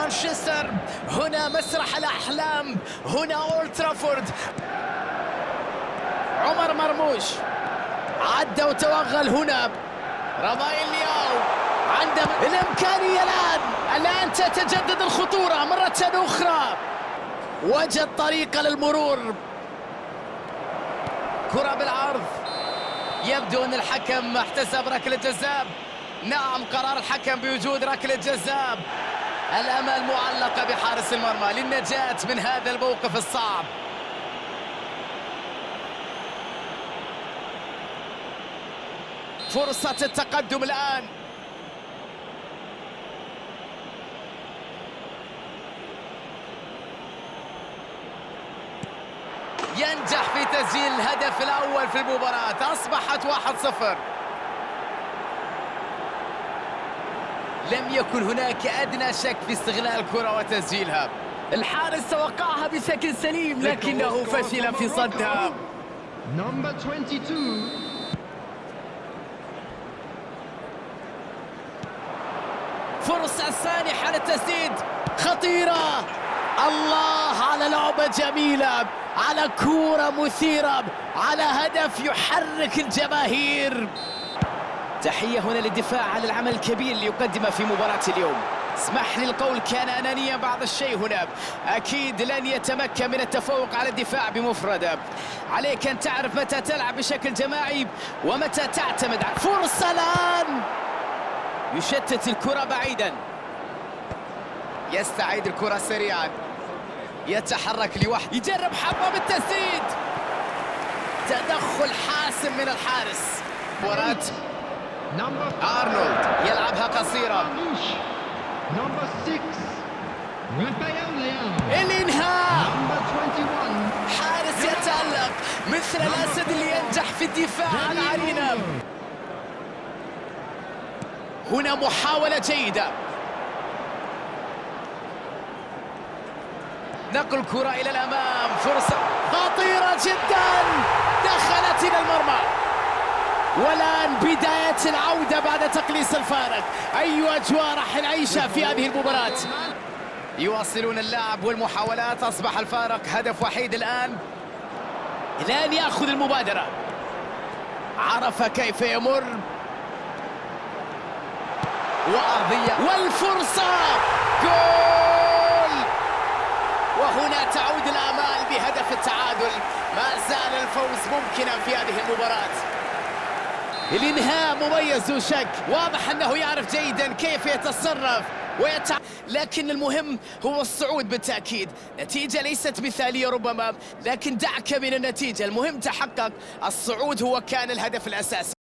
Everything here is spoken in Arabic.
مانشستر، هنا مسرح الأحلام، هنا أولد ترافورد. عمر مرموش عدى وتوغل هنا. رافائيل لياو عنده الإمكانية الآن تتجدد الخطورة مرة أخرى، وجد طريقة للمرور. كرة بالعرض، يبدو أن الحكم احتسب ركلة جزاء. نعم، قرار الحكم بوجود ركلة جزاء. الأمل معلقة بحارس المرمى للنجاة من هذا الموقف الصعب. فرصة التقدم الآن. ينجح في تسجيل الهدف الأول في المباراة، أصبحت 1-0. لم يكن هناك أدنى شك في استغلال الكرة وتسجيلها. الحارس توقعها بشكل سليم لكنه فشل في صدها. Number 22. فرصة سانحة للتسديد، خطيرة. الله على لعبة جميلة، على كرة مثيرة، على هدف يحرك الجماهير. تحية هنا للدفاع على العمل الكبير اللي يقدمه في مباراة اليوم. اسمح لي القول كان أنانيا بعض الشيء هنا. أكيد لن يتمكن من التفوق على الدفاع بمفرده. عليك أن تعرف متى تلعب بشكل جماعي ومتى تعتمد على فرصة. الآن يشتت الكرة بعيدا، يستعيد الكرة سريعا، يتحرك لوحده، يجرب حظه بالتسديد. تدخل حاسم من الحارس. مباراة أرنولد يلعبها قصيرة. Number 6. Raphael Leao. الإنهاء. Number 21. حارس يتألق مثل الأسد اللي ينجح في الدفاع عن عرينة. هنا محاولة جيدة، نقل كرة إلى الأمام، فرصة خطيرة جدا دخلت إلى المرمى. والآن بداية العودة بعد تقليص الفارق. أي أجواء راح نعيشها في هذه المباراة. يواصلون اللعب والمحاولات، أصبح الفارق هدف وحيد الآن. يأخذ المبادرة، عرف كيف يمر، وأرضية والفرصة، جول. وهنا تعود الآمال بهدف التعادل. ما زال الفوز ممكنا في هذه المباراة. الإنهاء مميز دون شك، واضح أنه يعرف جيدا كيف يتصرف لكن المهم هو الصعود بالتأكيد. نتيجة ليست مثالية ربما، لكن دعك من النتيجة، المهم تحقق الصعود، هو كان الهدف الأساسي.